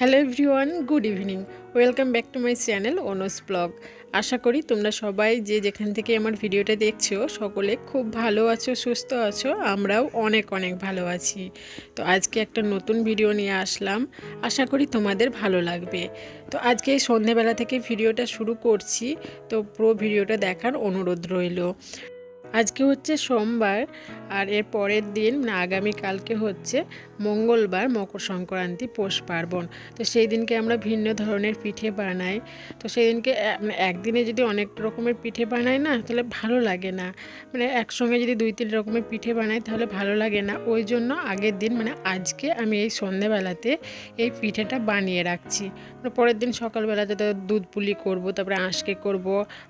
Hello everyone, good evening. Welcome back to my channel Anu's blog. আশা করি তোমরা সবাই যে যেখান থেকে আমার ভিডিওটা দেখছো সকলে খুব ভালো আছো, সুস্থ আছো। আমরাও অনেক অনেক ভালো আছি। তো আজকে একটা নতুন ভিডিও নিয়ে আসলাম, আশা করি তোমাদের ভালো লাগবে। তো আজকে এই সন্ধেবেলা থেকে ভিডিওটা শুরু করছি, তো পুরো ভিডিওটা দেখার অনুরোধ রইল। আজকে হচ্ছে সোমবার, আর এর পরের দিন মানে আগামীকালকে হচ্ছে মঙ্গলবার, মকর সংক্রান্তি, পৌষ পার্বণ। তো সেই দিনকে আমরা ভিন্ন ধরনের পিঠে বানাই। তো সেই দিনকে মানে একদিনে যদি অনেক রকমের পিঠে বানাই না, তাহলে ভালো লাগে না। মানে একসঙ্গে যদি 2-3 রকমের পিঠে বানাই তাহলে ভালো লাগে না। ওই জন্য আগের দিন মানে আজকে আমি এই সন্ধেবেলাতে এই পিঠেটা বানিয়ে রাখছি। পরের দিন সকালবেলাতে তো দুধ পুলি করব, তারপরে আঁশকে করব,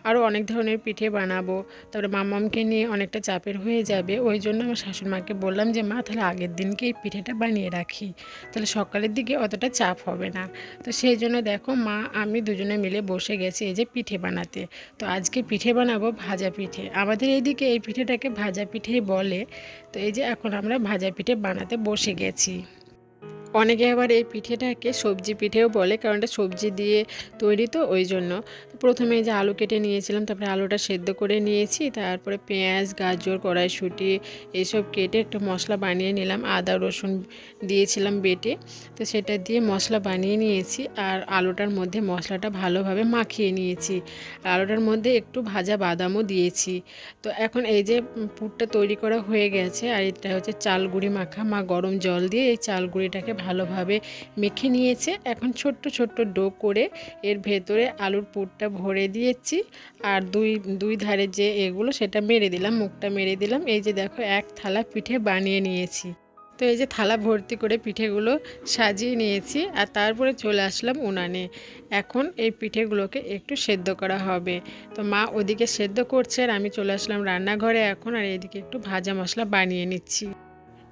আরও অনেক ধরনের পিঠে বানাবো। তারপরে মামামকে নিয়ে অনেকটা চাপের হয়ে যাবে। ওই জন্য আমার শাশুড়ি মাকে বললাম যে মা, তাহলে আগের দিনকে এই পিঠেটা বানিয়ে রাখি, তাহলে সকালের দিকে অতটা চাপ হবে না। তো সেই জন্য দেখো মা আমি দুজনে মিলে বসে গেছি এই যে পিঠে বানাতে। তো আজকে পিঠে বানাবো ভাজা পিঠে। আমাদের এইদিকে এই পিঠেটাকে ভাজা পিঠেই বলে। তো এই যে এখন আমরা ভাজা পিঠে বানাতে বসে গেছি। অনেকে আবার এই পিঠেটাকে সবজি পিঠেও বলে, কারণ এটা সবজি দিয়ে তৈরি, তো ওই জন্য। প্রথমে যে আলু কেটে নিয়েছিলাম, তারপরে আলুটা সেদ্ধ করে নিয়েছি, তারপরে পেঁয়াজ, গাজর, কড়াইশুঁটি এইসব কেটে একটা মশলা বানিয়ে নিলাম। আদা রসুন দিয়েছিলাম বেটে, তো সেটা দিয়ে মশলা বানিয়ে নিয়েছি। আর আলুটার মধ্যে মশলাটা ভালোভাবে মাখিয়ে নিয়েছি। আলুটার মধ্যে একটু ভাজা বাদামও দিয়েছি। তো এখন এই যে পুরটা তৈরি করা হয়ে গেছে, আর এটা হচ্ছে চাল গুঁড়ি মাখা। মা গরম জল দিয়ে এই চাল গুঁড়িটাকে ভালোভাবে মেখে নিয়েছে। এখন ছোট্ট ছোট্ট ডো করে এর ভেতরে আলুর পুরটা ভরে দিয়েছি। আর দুই ধারে যে এগুলো সেটা মেরে দিলাম, মুখটা মেরে দিলাম। এই যে দেখো এক থালা পিঠে বানিয়ে নিয়েছি। তো এই যে থালা ভর্তি করে পিঠেগুলো সাজিয়ে নিয়েছি, আর তারপরে চলে আসলাম উনানে। এখন এই পিঠেগুলোকে একটু সেদ্ধ করা হবে। তো মা ওদিকে সেদ্ধ করছে, আর আমি চলে আসলাম রান্নাঘরে এখন, আর এদিকে একটু ভাজা মশলা বানিয়ে নিচ্ছি।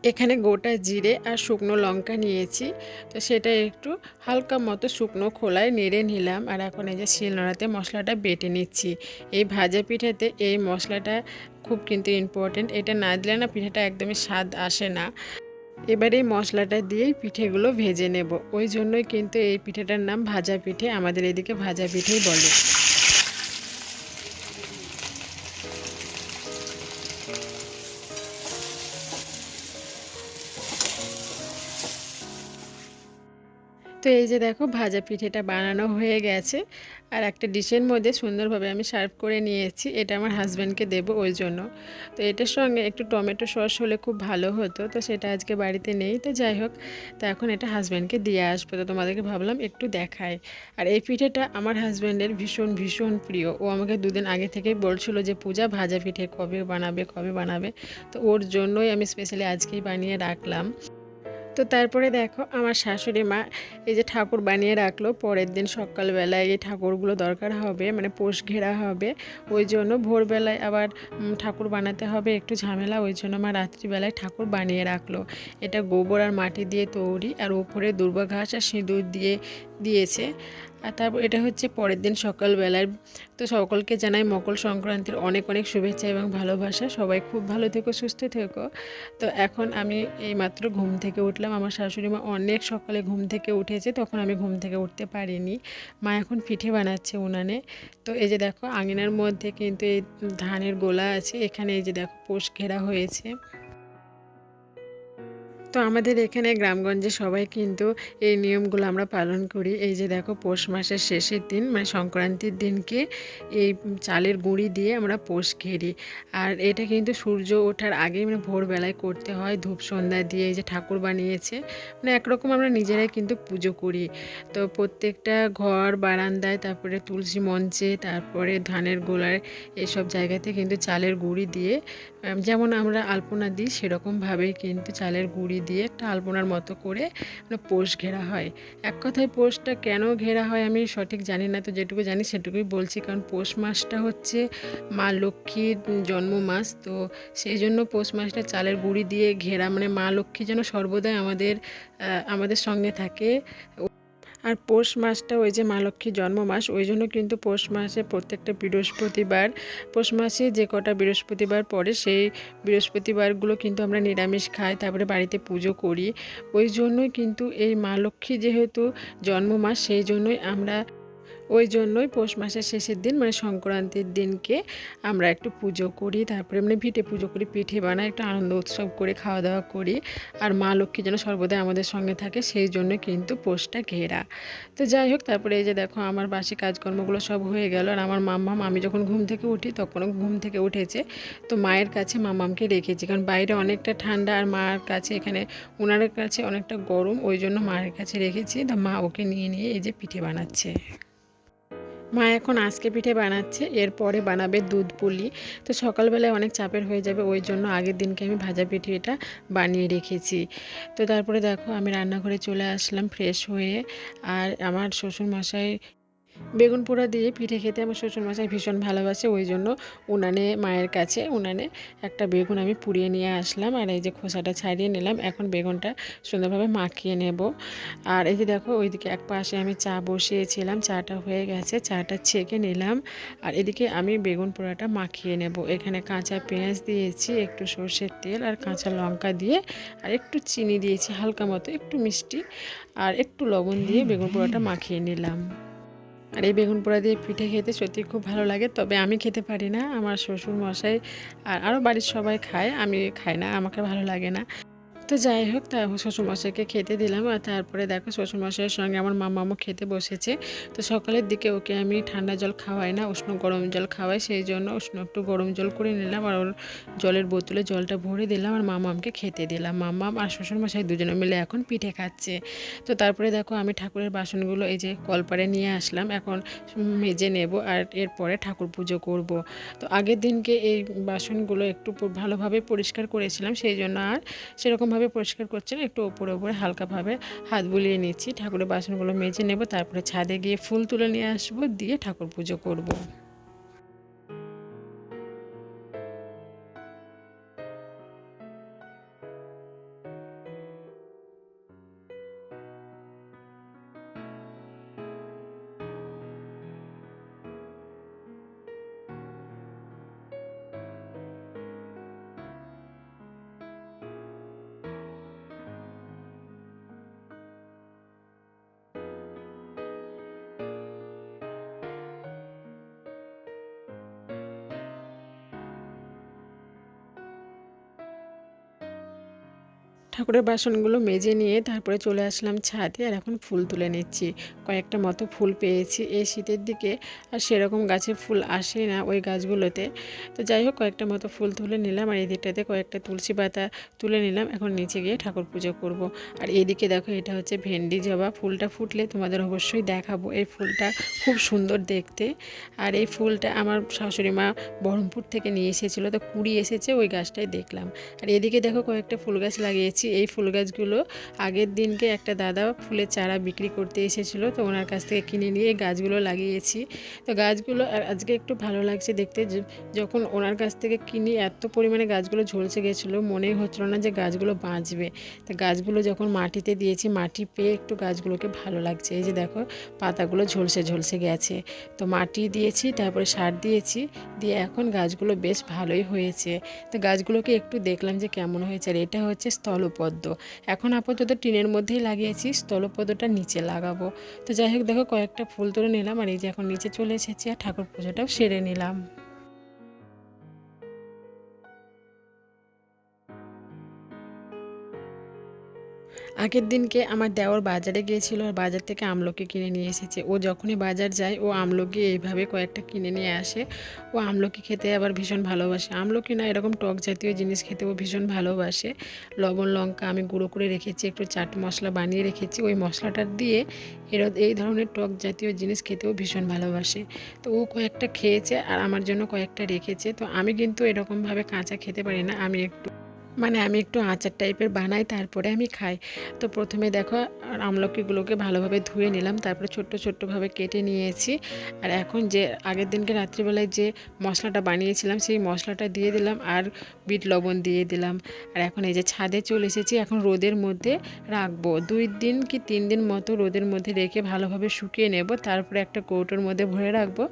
এখানে গোটা জিরে আর শুকনো লঙ্কা নিয়েছি। তো সেটা একটু হালকা মতো শুকনো খোলায় নেড়ে নিলাম। আর এখন এই যে শিলনোড়াতে মশলাটা বেটে নিচ্ছি। এই ভাজা পিঠাতে এই মশলাটা খুব কিন্তু ইম্পর্টেন্ট। এটা না দিলে না পিঠাটা একদমই স্বাদ আসে না। এবার এই মশলাটা দিয়েই পিঠেগুলো ভেজে নেব। ওই জন্যই কিন্তু এই পিঠেটার নাম ভাজা পিঠে, আমাদের এদিকে ভাজা পিঠেই বলে। তো এই যে দেখো ভাজা পিঠেটা বানানো হয়ে গেছে, আর একটা ডিশের মধ্যে সুন্দরভাবে আমি সার্ভ করে নিয়েছি। এটা আমার হাজব্যান্ডকে দেবো ওই জন্য। তো এটার সঙ্গে একটু টমেটো সস হলে খুব ভালো হতো, তো সেটা আজকে বাড়িতে নেই। তো যাই হোক, তো এখন এটা হাজব্যান্ডকে দিয়ে আসবো। তো তোমাদেরকে ভাবলাম একটু দেখাই। আর এই পিঠেটা আমার হাজব্যান্ডের ভীষণ ভীষণ প্রিয়। ও আমাকে 2 দিন আগে থেকেই বলছিল যে পূজা ভাজা পিঠে কবে বানাবে কবে বানাবে। তো ওর জন্যই আমি স্পেশালি আজকেই বানিয়ে রাখলাম। তো তারপরে দেখো আমার শাশুড়ি মা এই যে ঠাকুর বানিয়ে রাখলো। পরের দিন সকালবেলায় এই ঠাকুরগুলো দরকার হবে, মানে পোষ ঘেরা হবে। ওই জন্য ভোরবেলায় আবার ঠাকুর বানাতে হবে, একটু ঝামেলা। ওই জন্য মা রাত্রিবেলায় ঠাকুর বানিয়ে রাখলো। এটা গোবর আর মাটি দিয়ে তৈরি, আর ওপরে দুর্বা ঘাস আর সিঁদুর দিয়েছে। আর তারপর এটা হচ্ছে পরের দিন সকালবেলার। তো সকলকে জানাই মকর সংক্রান্তির অনেক অনেক শুভেচ্ছা এবং ভালোবাসা। সবাই খুব ভালো থেকো, সুস্থ থেকো। তো এখন আমি এইমাত্র ঘুম থেকে উঠলাম। আমার শাশুড়ি মা অনেক সকালে ঘুম থেকে উঠেছে, তখন আমি ঘুম থেকে উঠতে পারিনি। মা এখন পিঠে বানাচ্ছে উনানে। তো এই যে দেখো আঙিনার মধ্যে কিন্তু এই ধানের গোলা আছে, এখানে এই যে দেখো পোষ ঘেরা হয়েছে। তো আমাদের এখানে গ্রামগঞ্জে সবাই কিন্তু এই নিয়মগুলো আমরা পালন করি। এই যে দেখো পৌষ মাসের শেষের দিন মানে সংক্রান্তির দিনকে এই চালের গুঁড়ি দিয়ে আমরা পোষ ঘেরি। আর এটা কিন্তু সূর্য ওঠার আগেই মানে ভোরবেলায় করতে হয়, ধূপ সন্ধ্যা দিয়ে। এই যে ঠাকুর বানিয়েছে, মানে একরকম আমরা নিজেরাই কিন্তু পুজো করি। তো প্রত্যেকটা ঘর বারান্দায়, তারপরে তুলসী মঞ্চে, তারপরে ধানের গোলায়, এইসব জায়গাতে কিন্তু চালের গুঁড়ি দিয়ে যেমন আমরা আলপনা দিই সেরকমভাবেই কিন্তু চালের গুঁড়ি দিয়ে একটা আলপনার মতো করে পোষ ঘেরা হয়। এক কথায় পোষটা কেন ঘেরা হয় আমি সঠিক জানি না, তো যেটুকু জানি সেটুকুই বলছি। কারণ পৌষ মাসটা হচ্ছে মা লক্ষ্মীর জন্ম মাস, তো সেই জন্য পৌষ মাসটা চালের গুঁড়ি দিয়ে ঘেরা, মানে মা লক্ষ্মী যেন সর্বদাই আমাদের সঙ্গে থাকে। আর পৌষ মাসটা ওই যে মা লক্ষ্মীর জন্ম মাস, ওই জন্য কিন্তু পৌষ মাসে প্রত্যেকটা বৃহস্পতিবার, পৌষ মাসে যে কটা বৃহস্পতিবার পড়ে সেই বৃহস্পতিবারগুলো কিন্তু আমরা নিরামিষ খাই, তারপরে বাড়িতে পুজো করি। ওই জন্যই কিন্তু এই মা লক্ষ্মী যেহেতু জন্ম মাস, সেই জন্যই আমরা ওই জন্যই পৌষ মাসের শেষের দিন মানে সংক্রান্তির দিনকে আমরা একটু পুজো করি, তারপরে মানে ভিটে পুজো করি, পিঠে বানাই, একটু আনন্দ উৎসব করে খাওয়া দাওয়া করি। আর মা লক্ষ্মী যেন সর্বদাই আমাদের সঙ্গে থাকে, সেই জন্য কিন্তু পৌষটা ঘেরা। তো যাই হোক, তারপরে এই যে দেখো আমার বাসি কাজকর্মগুলো সব হয়ে গেল। আর আমার মাম্মাম, আমি যখন ঘুম থেকে উঠি তখনও ঘুম থেকে উঠেছে। তো মায়ের কাছে মাম্মামকে রেখেছি, কারণ বাইরে অনেকটা ঠান্ডা আর মার কাছে এখানে ওনার কাছে অনেকটা গরম, ওই জন্য মায়ের কাছে রেখেছি। তো মা ওকে নিয়ে নিয়ে এই যে পিঠে বানাচ্ছে। মা এখন আজকে পিঠে বানাচ্ছে, এরপরে বানাবে দুধ পুলি। তো সকালবেলায় অনেক চাপের হয়ে যাবে, ওই জন্য আগের দিনকে আমি ভাজা পিঠে এটা বানিয়ে রেখেছি। তো তারপরে দেখো আমি রান্নাঘরে চলে আসলাম ফ্রেশ হয়ে। আর আমার শ্বশুরমশাই বেগুন পোড়া দিয়ে পিঠে খেতে আমার শ্বশুরমশাই ভীষণ ভালোবাসে, ওই জন্য উনানে মায়ের কাছে উনানে একটা বেগুন আমি পুড়িয়ে নিয়ে আসলাম। আর এই যে খোসাটা ছাড়িয়ে নিলাম, এখন বেগুনটা সুন্দরভাবে মাখিয়ে নেব। আর এই যে দেখো ওইদিকে এক পাশে আমি চা বসিয়েছিলাম, চাটা হয়ে গেছে, চাটা ছেঁকে নিলাম। আর এদিকে আমি বেগুন পোড়াটা মাখিয়ে নেব। এখানে কাঁচা পেঁয়াজ দিয়েছি, একটু সর্ষের তেল আর কাঁচা লঙ্কা দিয়ে, আর একটু চিনি দিয়েছি হালকা মতো, একটু মিষ্টি আর একটু লবণ দিয়ে বেগুন পোড়াটা মাখিয়ে নিলাম। আর এই বেগুন পোড়া দিয়ে পিঠে খেতে সত্যি খুব ভালো লাগে, তবে আমি খেতে পারি না, আমার শ্বশুর মশাই আর আরও বাড়ির সবাই খায়, আমি খাই না, আমাকে ভালো লাগে না। তো যাই হোক, তা শ্বশুরমশাইকে খেতে দিলাম। আর তারপরে দেখো শ্বশুরমশাইয়ের সঙ্গে আমার মামামও খেতে বসেছে। তো সকালের দিকে ওকে আমি ঠান্ডা জল খাওয়াই না, উষ্ণ গরম জল খাওয়াই, সেই জন্য উষ্ণ একটু গরম জল করে নিলাম। আর ওর জলের বোতলে জলটা ভরে দিলাম, আর মামামকে খেতে দিলাম। মামাম আর শ্বশুরমশাই দুজনে মিলে এখন পিঠে খাচ্ছে। তো তারপরে দেখো আমি ঠাকুরের বাসনগুলো এই যে কলপারে নিয়ে আসলাম, এখন মেজে নেব আর এরপরে ঠাকুর পুজো করব। তো আগের দিনকে এই বাসনগুলো একটু ভালোভাবে পরিষ্কার করেছিলাম, সেই জন্য আর সেরকমভাবে পরিষ্কার করছি না, একটু ওপরে ওপরে হালকাভাবে হাত বুলিয়ে নিচ্ছি। ঠাকুরের বাসনগুলো মেজে নেব, তারপরে ছাদে গিয়ে ফুল তুলে নিয়ে আসবো, দিয়ে ঠাকুর পুজো করব। ঠাকুরের বাসনগুলো মেজে নিয়ে তারপরে চলে আসলাম ছাদে, আর এখন ফুল তুলে নিচ্ছি। কয়েকটা মতো ফুল পেয়েছি এই শীতের দিকে, আর সেরকম গাছে ফুল আসে না ওই গাছগুলোতে। তো যাই হোক, কয়েকটা মতো ফুল তুলে নিলাম, আর এই দিকটাতে কয়েকটা তুলসী পাতা তুলে নিলাম। এখন নিচে গিয়ে ঠাকুর পুজো করব। আর এইদিকে দেখো, এটা হচ্ছে ভেন্ডি জবা, ফুলটা ফুটলে তোমাদের অবশ্যই দেখাবো। এই ফুলটা খুব সুন্দর দেখতে। আর এই ফুলটা আমার শাশুড়ি মা বহরমপুর থেকে নিয়ে এসেছিলো, তো কুড়ি এসেছে, ওই গাছটাই দেখলাম। আর এদিকে দেখো কয়েকটা ফুল গাছ লাগিয়েছি। এই ফুল গাছগুলো আগের দিনকে একটা দাদা ফুলের চারা বিক্রি করতে এসেছিলো, তো ওনার কাছ থেকে কিনে নিয়ে এই গাছগুলো লাগিয়েছি। তো গাছগুলো আজকে একটু ভালো লাগছে দেখতে, যখন ওনার কাছ থেকে কিনি এত পরিমাণে গাছগুলো ঝলসে গেছিলো, মনেই হচ্ছিল না যে গাছগুলো বাঁচবে। তো গাছগুলো যখন মাটিতে দিয়েছি, মাটি পেয়ে একটু গাছগুলোকে ভালো লাগছে। এই যে দেখো পাতাগুলো ঝলসে ঝলসে গেছে, তো মাটি দিয়েছি, তারপরে সার দিয়েছি, দিয়ে এখন গাছগুলো বেশ ভালোই হয়েছে। তো গাছগুলোকে একটু দেখলাম যে কেমন হয়েছে। আর এটা হচ্ছে স্থলপদ্ম, এখন আপাতত টিনের মধ্যেই লাগিয়েছি, স্থলপদ্মটা নিচে লাগাবো। তো যাই হোক, দেখো কয়েকটা ফুল তুলে নিলাম, আর এই যে এখন নিচে চলে এসেছি, আর ঠাকুর পুজোটাও সেরে নিলাম। আগের দিনকে আমার দেওর বাজারে গিয়েছিল, আর বাজার থেকে আমলকি কিনে নিয়ে এসেছে। ও যখনই বাজার যায় ও আমলকি এইভাবে কয়েকটা কিনে নিয়ে আসে। ও আমলকি খেতে আবার ভীষণ ভালোবাসে, আমলকি না, এরকম টক জাতীয় জিনিস খেতে ও ভীষণ ভালোবাসে। লবণ লঙ্কা আমি গুঁড়ো করে রেখেছি, একটু চাট মশলা বানিয়ে রেখেছি, ওই মশলাটা দিয়ে এই ধরনের টক জাতীয় জিনিস খেতেও ভীষণ ভালোবাসে। তো ও কয়েকটা খেয়েছে, আর আমার জন্য কয়েকটা রেখেছে। তো আমি কিন্তু এরকমভাবে কাঁচা খেতে পারি না, আমি একটু মানে আমি একটু আচার টাইপের বানাই, তারপরে আমি খাই। তো প্রথমে দেখো আমলকিগুলোকে ভালোভাবে ধুয়ে নিলাম, তারপরে ছোট্ট ছোট্টভাবে কেটে নিয়েছি। আর এখন যে আগের দিনকে রাত্রিবেলায় যে মশলাটা বানিয়েছিলাম সেই মশলাটা দিয়ে দিলাম, আর বিট লবণ দিয়ে দিলাম। আর এখন এই যে ছাদে চলে এসেছি, এখন রোদের মধ্যে রাখবো 2 দিন কি 3 দিন মতো রোদের মধ্যে রেখে ভালোভাবে শুকিয়ে নেব, তারপরে একটা কৌটোর মধ্যে ভরে রাখবো।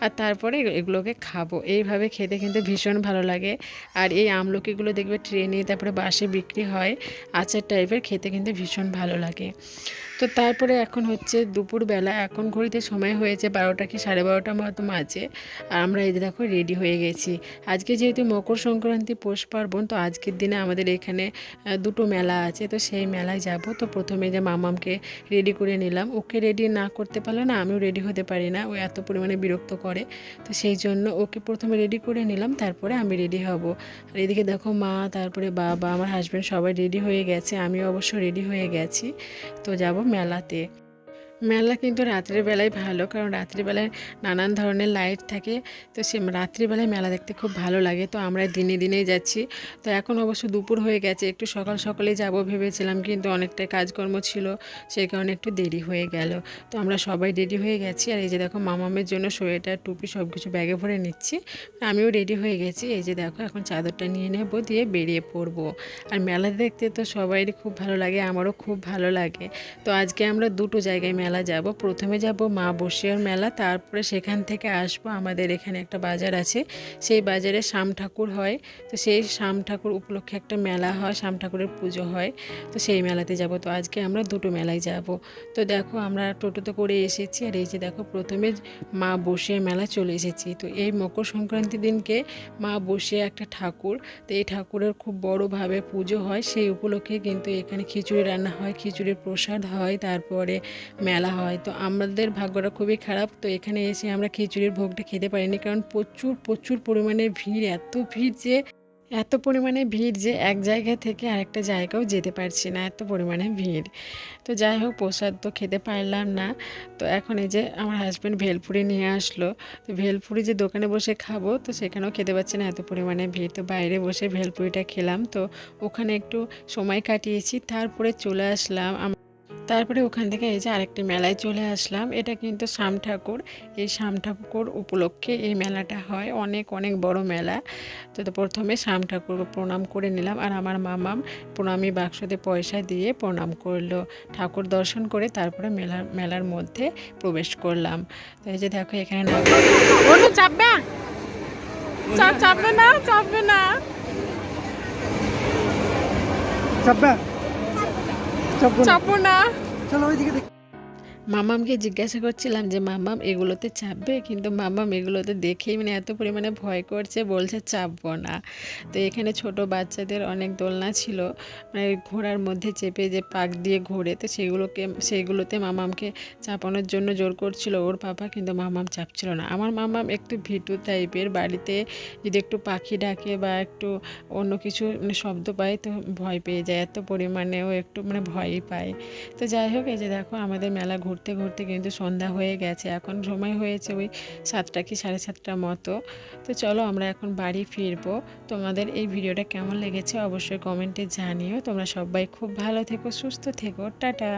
আর তারপরে এগুলোকে খাবো। এইভাবে খেতে কিন্তু ভীষণ ভালো লাগে। আর এই আমলকিগুলো দেখবে ট্রেনে তারপরে বাসে বিক্রি হয়, আচার টাইপের, খেতে কিন্তু ভীষণ ভালো লাগে। তো তারপরে এখন হচ্ছে দুপুরবেলা, এখন ঘড়িতে সময় হয়েছে 12টা কি 12:30 মতো মাঝে। আর আমরা এই যে দেখো রেডি হয়ে গেছি। আজকে যেহেতু মকর সংক্রান্তি পৌষ পার্বণ, তো আজকের দিনে আমাদের এখানে দুটো মেলা আছে, তো সেই মেলায় যাব। তো প্রথমে যে মামামকে রেডি করে নিলাম, ওকে রেডি না করতে পারলে না আমিও রেডি হতে পারি না, ও এত পরিমাণে বিরক্ত করে। তো সেই জন্য ওকে প্রথমে রেডি করে নিলাম, তারপরে আমি রেডি হব। আর এদিকে দেখো মা, তারপরে বাবা, আমার হাজব্যান্ড সবাই রেডি হয়ে গেছে, আমিও অবশ্য রেডি হয়ে গেছি। তো যাব মেলাতে। মেলা কিন্তু রাত্রের বেলায় ভালো, কারণ রাত্রিবেলায় নানান ধরনের লাইট থাকে। তো সে রাত্রিবেলায় মেলা দেখতে খুব ভালো লাগে। তো আমরা দিনে দিনেই যাচ্ছি। তো এখন অবশ্য দুপুর হয়ে গেছে, একটু সকাল সকালে যাব ভেবেছিলাম, কিন্তু অনেকটাই কাজকর্ম ছিল, সেই কারণে একটু দেরি হয়ে গেল। তো আমরা সবাই রেডি হয়ে গেছি। আর এই যে দেখো মামামের জন্য সোয়েটার টুপি সব কিছু ব্যাগে ভরে নিচ্ছি। আমিও রেডি হয়ে গেছি। এই যে দেখো এখন চাদরটা নিয়ে নেব, দিয়ে বেরিয়ে পড়বো। আর মেলা দেখতে তো সবাইরই খুব ভালো লাগে, আমারও খুব ভালো লাগে। তো আজকে আমরা দুটো জায়গায় মেলা যাব। প্রথমে যাব মা বসিয়ার মেলা, তারপরে সেখান থেকে আসবো আমাদের এখানে একটা বাজার আছে, সেই বাজারে শাম ঠাকুর হয়। তো সেই শাম ঠাকুর উপলক্ষে একটা মেলা হয়, শাম ঠাকুরের পুজো হয়। তো সেই মেলাতে যাব। তো আজকে আমরা দুটো মেলায় যাব। তো দেখো আমরা টোটোতে করে এসেছি। আর এই যে দেখো প্রথমে মা বসিয়ার মেলা চলে এসেছি। তো এই মকর সংক্রান্তির দিনকে মা বসিয়া একটা ঠাকুর, তো এই ঠাকুরের খুব বড়োভাবে পুজো হয়, সেই উপলক্ষে কিন্তু এখানে খিচুড়ি রান্না হয়, খিচুড়ির প্রসাদ হয়, তারপরে মেলা হয়। তো আমাদের ভাগ্যটা খুবই খারাপ, তো এখানে এসে আমরা খিচুড়ির ভোগটা খেতে পারিনি, কারণ প্রচুর প্রচুর পরিমাণে ভিড়, এত পরিমাণে ভিড় যে এক জায়গা থেকে আরেকটা জায়গাও যেতে পারছি না, এত পরিমাণে ভিড়। তো যাই হোক, প্রসাদ তো খেতে পারলাম না। তো এখন এই যে আমার হাজব্যান্ড ভেলপুরি নিয়ে আসলো। তো ভেলপুরি যে দোকানে বসে খাবো, তো সেখানেও খেতে পাচ্ছি না, এত পরিমাণে ভিড়। তো বাইরে বসে ভেলপুরিটা খেলাম, তো ওখানে একটু সময় কাটিয়েছি, তারপরে চলে আসলাম। তারপরে ওখান থেকে এই যে আরেকটি মেলায় চলে আসলাম। এটা কিন্তু শাম ঠাকুর, এই শাম ঠাকুর উপলক্ষে এই মেলাটা হয়, অনেক অনেক বড় মেলা। তো প্রথমে শাম ঠাকুরকে প্রণাম করে নিলাম, আর আমার মামাম প্রণামী বাক্সতে পয়সা দিয়ে প্রণাম করলো। ঠাকুর দর্শন করে তারপরে মেলার মধ্যে প্রবেশ করলাম। তো এই যে দেখো এখানে চাপবে চাপবে না, চাপবে না, চাপবো না। চলো ওইদিকে। মামামকে জিজ্ঞাসা করছিলাম যে মামাম এগুলোতে চাপবে, কিন্তু মামাম এগুলোতে দেখেই মানে এত পরিমাণে ভয় করছে, বলছে চাপবো না। তো এখানে ছোট বাচ্চাদের অনেক দোলনা ছিল, মানে ঘোড়ার মধ্যে চেপে যে পাক দিয়ে ঘোরে, তো সেইগুলোতে মামামকে চাপানোর জন্য জোর করছিল ওর পাপা, কিন্তু মামাম চাপছিল না। আমার মামাম একটু ভীতু টাইপের, বাড়িতে যদি একটু পাখি ডাকে বা একটু অন্য কিছু মানে শব্দ পায় তো ভয় পেয়ে যায়, এত পরিমাণে ও একটু মানে ভয়ই পায়। তো যাই হোক, এই যে দেখো আমাদের মেলা ঘুরতে ঘুরতে কিন্তু সন্ধ্যা হয়ে গেছে, এখন সময় হয়েছে ওই 7টা কি 7:30 মতো। তো চলো আমরা এখন বাড়ি ফিরবো। তোমাদের এই ভিডিওটা কেমন লেগেছে অবশ্যই কমেন্টে জানিও। তোমরা সবাই খুব ভালো থেকো, সুস্থ থেকো, টাটা।